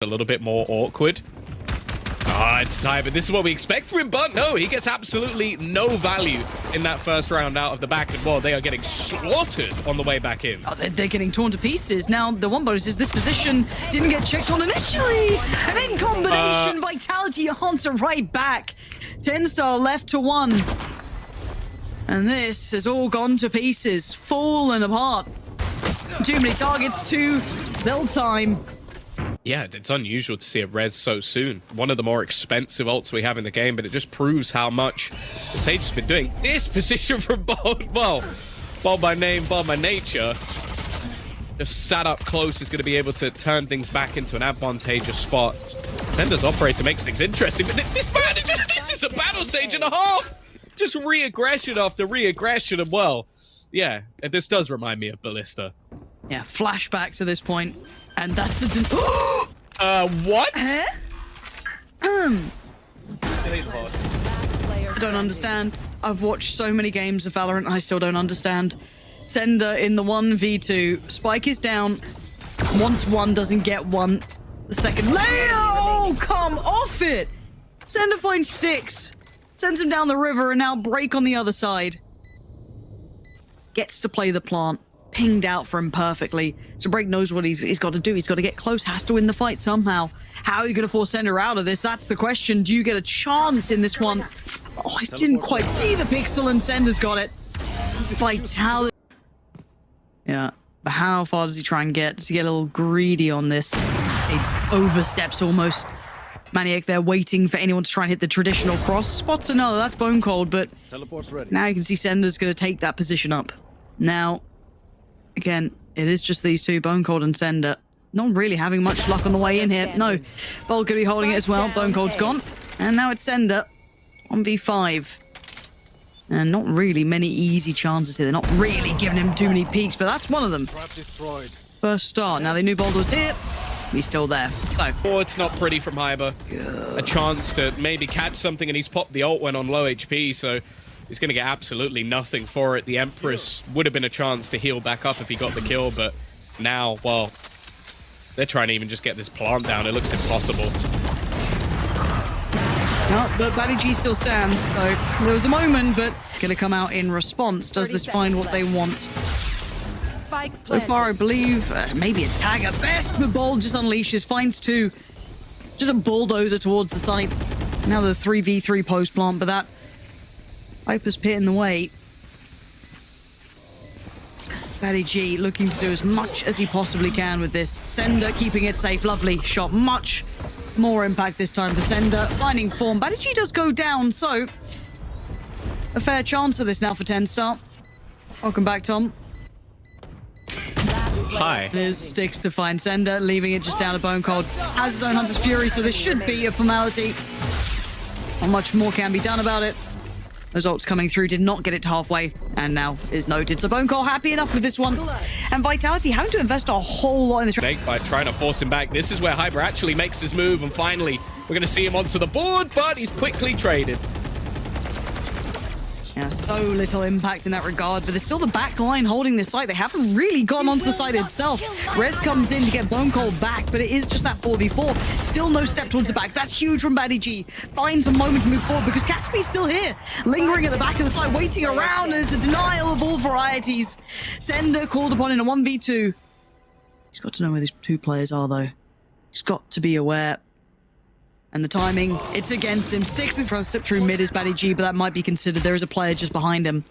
a little bit more awkward. It's time, but this is what we expect from him, but no, he gets absolutely no value in that first round out of the back, and well, they are getting slaughtered on the way back in. Oh, they're getting torn to pieces. Now, the one bonus is this position didn't get checked on initially, and in combination, Vitality answer right back. TENSTAR left to 1. And this has all gone to pieces, fallen apart. Too many targets, too little time. Yeah, it's unusual to see a res so soon. One of the more expensive ults we have in the game, but it just proves how much the Sage has been doing. This position from Bold, well, Bold by name, Bold by nature, just sat up close, is going to be able to turn things back into an advantageous spot. Sender's operator makes things interesting, but this man, this is a battle Sage and a half! Just re-aggression after re-aggression, and well, yeah, this does remind me of Ballista. Yeah, flashback to this point, and that's a... what? I don't understand. I've watched so many games of Valorant, I still don't understand. Sender in the 1v2. Spike is down. Once one doesn't get one. The second layer! Oh, come off it! Sender finds Sticks. Sends him down the river, and now Break on the other side. Gets to play the plant. Pinged out for him perfectly. So Break knows what he's got to do. He's got to get close, has to win the fight somehow. How are you going to force Sender out of this? That's the question. Do you get a chance in this one? Oh, I didn't quite see the pixel, and Sender's got it. Vitality. Yeah, but how far does he try and get? Does he get a little greedy on this? He oversteps almost. Maniac there waiting for anyone to try and hit the traditional cross. Spots another, that's bone cold, but now you can see Sender's going to take that position up. Now, again, it is just these two, Bone Cold and Sender. Not really having much luck on the way in here. No, Bold could be holding it as well. Bone Cold's gone. And now it's Sender. 1v5. And not really many easy chances here. They're not really giving him too many peeks, but that's one of them. First start. Now they knew Bold was here. He's still there. So. Oh, it's not pretty from Hyber. A chance to maybe catch something, and he's popped the ult when on low HP, so he's going to get absolutely nothing for it. The Empress would have been a chance to heal back up if he got the kill, but now, well, they're trying to even just get this plant down. It looks impossible. Well, but Batty G still stands, so there was a moment, but going to come out in response. Does this find what they want? So far, I believe, maybe a tag at best, but Bold just unleashes, finds two. Just a bulldozer towards the site. Now the 3v3 post plant, but that Viper's pit in the way. Batty G looking to do as much as he possibly can with this. Sender keeping it safe. Lovely shot. Much more impact this time for Sender. Finding form. Batty G does go down, so a fair chance of this now for TENSTAR. Welcome back, Tom. Hi. There's Sticks to find Sender, leaving it just down to Bone Cold. Has his own Hunter's Fury, so this should be a formality. Not much more can be done about it. Those ults coming through did not get it to halfway, and now is noted. So Bone Cold happy enough with this one. And Vitality having to invest a whole lot in this. By trying to force him back. This is where Hyber actually makes his move, and finally we're going to see him onto the board, but he's quickly traded. Yeah, so little impact in that regard, but there's still the back line holding this site. They haven't really gone onto the site itself. Rez comes in to get Bone Cold back, but it is just that 4v4. Still no step towards the back. That's huge from Batty G. Finds a moment to move forward because Caspi's still here, lingering at the back of the site, waiting around, and it's a denial of all varieties. Sender called upon in a 1v2. He's got to know where these two players are, though. He's got to be aware. And the timing, it's against him. Sticks is trying to slip through mid is Batty G, but that might be considered. There is a player just behind him.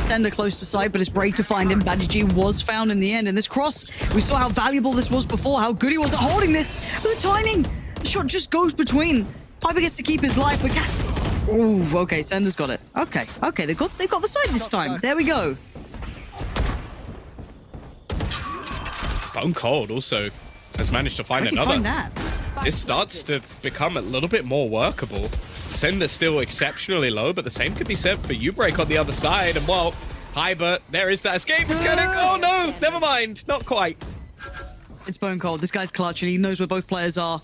Sender close to sight, but it's Break to find him. Batty G was found in the end. And this cross, we saw how valuable this was before, how good he was at holding this. But the timing, the shot just goes between. Piper gets to keep his life, but ooh, okay, Sender's got it. Okay, they've got the side this time. There we go. Bone Cold also has managed to find another. Find that? This starts to become a little bit more workable. Sender's still exceptionally low, but the same could be said for U-Break on the other side. And well, Hyber, there is that escape mechanic. Oh no, never mind, not quite. It's Bone Cold. This guy's clutch, and he knows where both players are.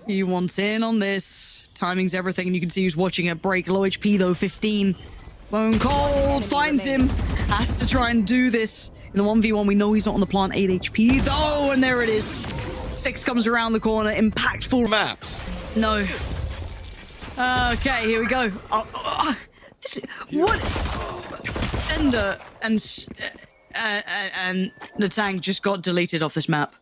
He wants in on this. Timing's everything, and you can see who's watching it. Break, low HP though, 15. Bone Cold finds him. Has to try and do this. In the 1v1, we know he's not on the plant. 8 HP though, and there it is. Six comes around the corner, impactful. Maps. No. Okay, here we go. What? Sender and the tank just got deleted off this map.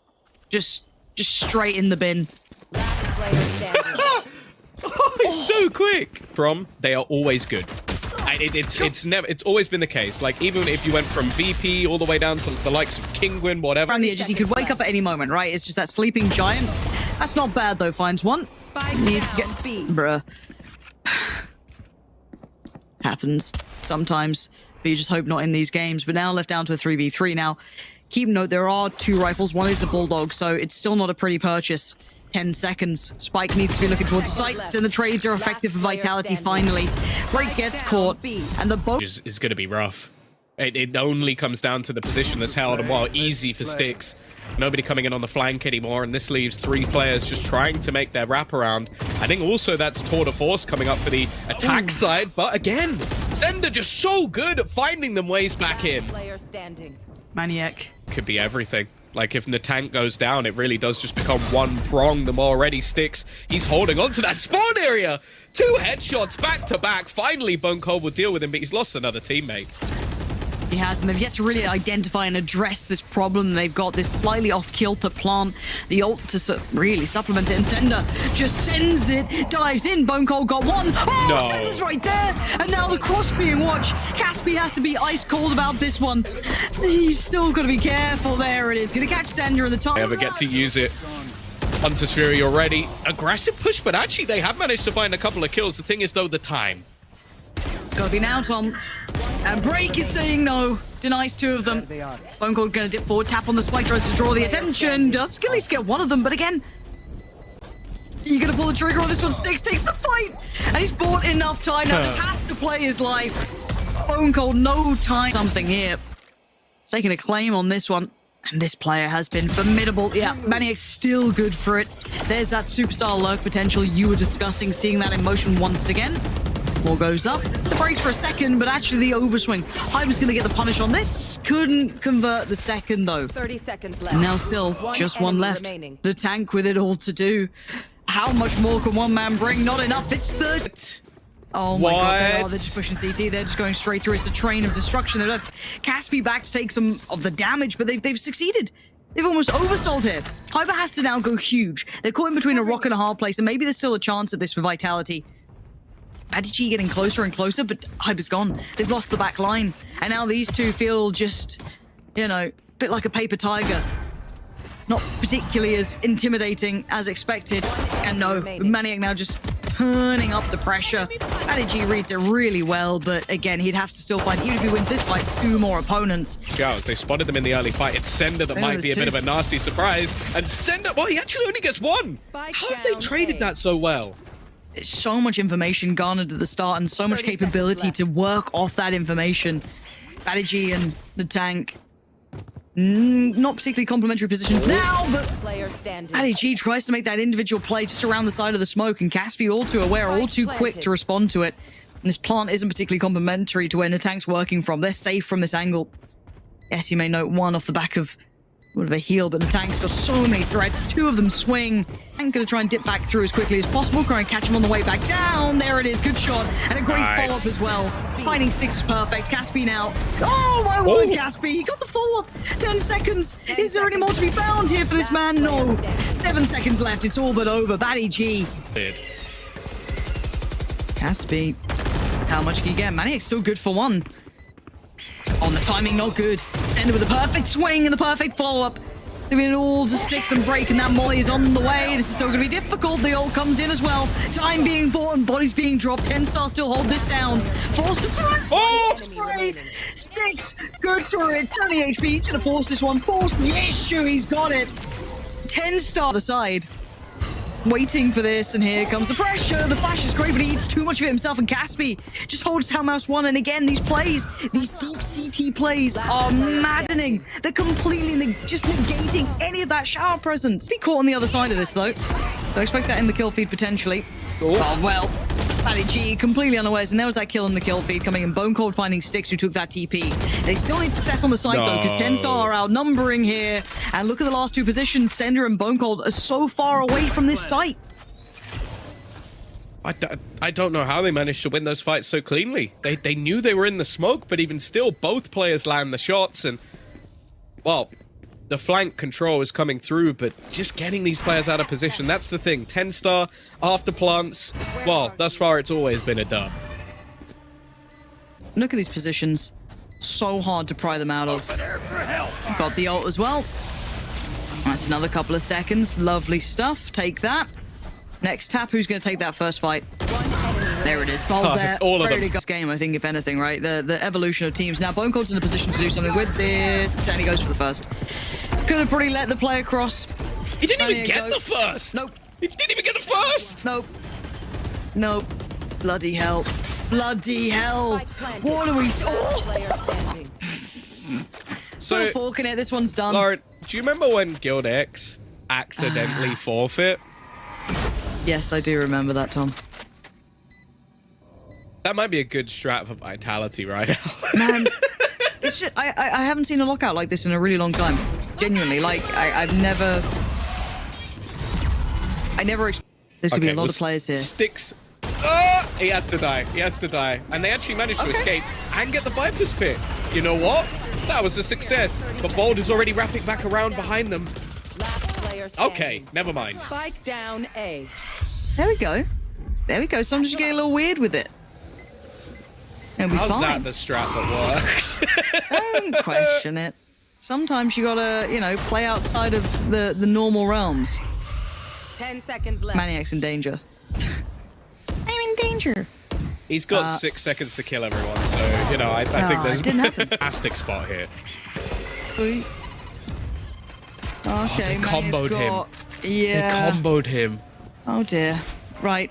Just straight in the bin. Oh, it's so quick. They are always good. It's always been the case. Like, even if you went from VP all the way down to the likes of Kingwin, whatever. Around the edges, he could wake up at any moment, right? It's just that sleeping giant. That's not bad though. Finds one. Needs to get bruh. Happens sometimes, but you just hope not in these games. But now left down to a 3v3. Now, keep note there are 2 rifles. One is a bulldog, so it's still not a pretty purchase. 10 seconds. Spike needs to be looking towards sights, and the trades are effective for Vitality finally. Break gets caught, and the boat is going to be rough. It only comes down to the position that's held, and while easy for Sticks, nobody coming in on the flank anymore, and this leaves 3 players just trying to make their wraparound. I think also that's tour de force coming up for the attack side, but again, Sender just so good at finding them ways back in. Maniac. Could be everything. Like, if Natank goes down, it really does just become one prong. The more already Sticks, he's holding on to that spawn area. 2 headshots back to back. Finally, Bone Cold will deal with him, but he's lost another teammate. He has, and they've yet to really identify and address this problem. They've got this slightly off-kilter plant, the ult to really supplement it, and Sender just sends it, dives in. Bone Cold got one. Oh, no. Sender's right there, and now the cross being watched. Caspi has to be ice cold about this one. He's still got to be careful. There it is, gonna catch Sender in the top. They ever get to use it. Hunter's Fury already. Aggressive push, but actually they have managed to find a couple of kills. The thing is, though, the time. It's got to be now, Tom. And Break is saying no. Denies 2 of them. Bone Cold going to dip forward. Tap on the spike. Tries to draw the attention. Does at least get one of them. But again, you're going to pull the trigger on this one. Sticks takes the fight. And he's bought enough time now. Just has to play his life. Bone Cold, no time. Something here. He's taking a claim on this one. And this player has been formidable. Yeah, Maniac's still good for it. There's that superstar lurk potential you were discussing. Seeing that in motion once again. More goes up. The brakes for a second, but actually the overswing. I was going to get the punish on this. Couldn't convert the second, though. 30 seconds left. And now still just one left. Remaining. The tank with it all to do. How much more can one man bring? Not enough. It's 30. Oh my god, they're just pushing CT. They're just going straight through. It's a train of destruction. They've left Caspi back to take some of the damage, but they've succeeded. They've almost oversold here. Hyper has to now go huge. They're caught in between a rock and a hard place, and maybe there's still a chance at this for Vitality. Badigi getting closer and closer, but Hyper's gone. They've lost the back line. And now these two feel just, you know, a bit like a paper tiger. Not particularly as intimidating as expected. And no, Maniac now just turning up the pressure. Badigi reads it really well, but again, he'd have to still find, even if he wins this fight, 2 more opponents. Giles, they spotted them in the early fight. It's Sender that might be a bit of a nasty surprise. And Sender, well, he actually only gets 1. How have they traded that so well? So much information garnered at the start and so much capability to work off that information. Badigi and the tank, not particularly complementary positions now, but Badigi tries to make that individual play just around the side of the smoke, and Caspi all too aware, all too quick to respond to it. And this plant isn't particularly complementary to where the tank's working from. They're safe from this angle. Yes, you may note 1 off the back of bit of a heal, but the tank's got so many threats. 2 of them swing. Tank gonna try and dip back through as quickly as possible. Try and catch him on the way back down. There it is. Good shot. And a great follow-up as well. Finding Sticks is perfect. Caspi now. Oh, my word, Caspi. He got the follow-up. 10 seconds. Is there any more to be found here for this man? No. 7 seconds left. It's all but over. Badigi. Caspi. How much can you get? Maniac's still good for 1. On the timing, not good. Ended with a perfect swing and the perfect follow-up. Leaving it all to Sticks and Break, and that molly is on the way. This is still going to be difficult. The ult comes in as well. Time being bought and bodies being dropped. TENSTAR still hold this down. Forced to spray. Sticks, good for it. 30 HP. He's going to force this one. Force the issue. He's got it. TENSTAR the side. Waiting for this, and here comes the pressure. The flash is great, but he eats too much of it himself, and Caspi just holds down mouse 1. And again, these plays, these deep CT plays are maddening. They're completely just negating any of that shower presence. Be caught on the other side of this, though. So expect that in the kill feed, potentially. Oh, well. Matty G completely unawares, and there was that kill in the kill feed coming in. Bone Cold finding Styx, who took that TP. They still need success on the side though, because TENSTAR are outnumbering here. And look at the last two positions. Sender and Bone Cold are so far away from this site. I don't know how they managed to win those fights so cleanly. They knew they were in the smoke, but even still, both players land the shots, and well, the flank control is coming through, but just getting these players out of position, that's the thing. TENSTAR, after plants, well, thus far it's always been a dub. Look at these positions. So hard to pry them out of. Got the ult as well. That's another couple of seconds. Lovely stuff. Take that. Next tap, who's going to take that first fight? There it is. Bold there. All of them. Really good game, I think, if anything, right? The evolution of teams. Now, Bone Cold's in a position to do something with this. And he goes for the first. Could have probably let the player cross. He didn't even get the first. Nope. He didn't even get the first. Nope. Nope. Bloody hell. Bloody hell. What are we... Oh! So, fork in it. This one's done. Lauren, do you remember when Guild X accidentally forfeit? Yes, I do remember that, Tom. That might be a good strat for Vitality right now. Man, it's just, I haven't seen a lockout like this in a really long time. Genuinely, like, I never there's gonna be a lot of players here. Styx. He has to die. He has to die. And they actually managed to escape and get the Viper's Pit. You know what? That was a success. But Bold is already wrapping back around behind them. Okay, never mind. Spike down A. There we go. There we go. Sometimes you get a little weird with it. It'll be How's fine. that the strat that worked? Don't question it. Sometimes you gotta, you know, play outside of the normal realms. 10 seconds left. Maniac's in danger. I'm in danger. He's got 6 seconds to kill everyone, so, you know, I think there's didn't happen. a fantastic spot here. Ooh. Okay, they comboed him. Yeah. They comboed him. Oh dear. Right.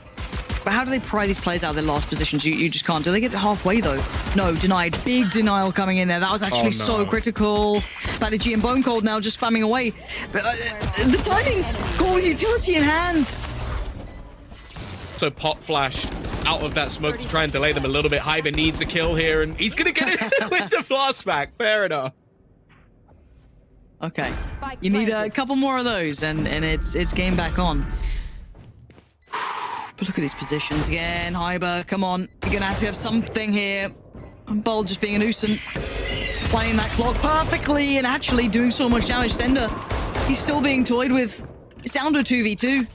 But how do they pry these players out of their last positions? You just can't. Do they get halfway though? No, denied. Big denial coming in there. That was actually so critical. Matty G and Bone Cold now just spamming away. The timing! Call with utility in hand. So Pop Flash out of that smoke to try and delay them a little bit. Hyber needs a kill here, and he's gonna get it with the flash back. Fair enough. Okay. You need a couple more of those, and it's game back on. But look at these positions again. Hyber, come on. You're going to have something here. And Bold just being a nuisance. Playing that clock perfectly and actually doing so much damage. Sender, he's still being toyed with. It's down to a 2v2.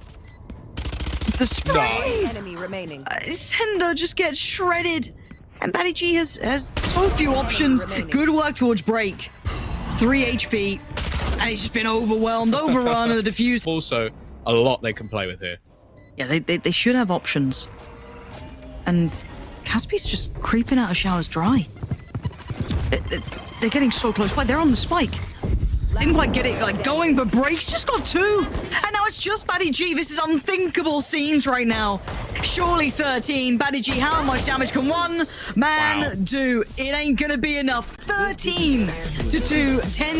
It's the spray. Enemy remaining. Sender just gets shredded. And Matty G has so few options. Good work towards break. 3 HP. And he's just been overwhelmed, overrun, and the defuse. Also, a lot they can play with here. Yeah, they should have options. And Caspi's just creeping out of showers dry. They're getting so close. Like, they're on the spike. Didn't quite get it like going, but Break's just got 2. And now it's just Matty G. This is unthinkable scenes right now. Surely 13. Matty G, how much damage can one man do? It ain't gonna be enough. 13 to 2. 10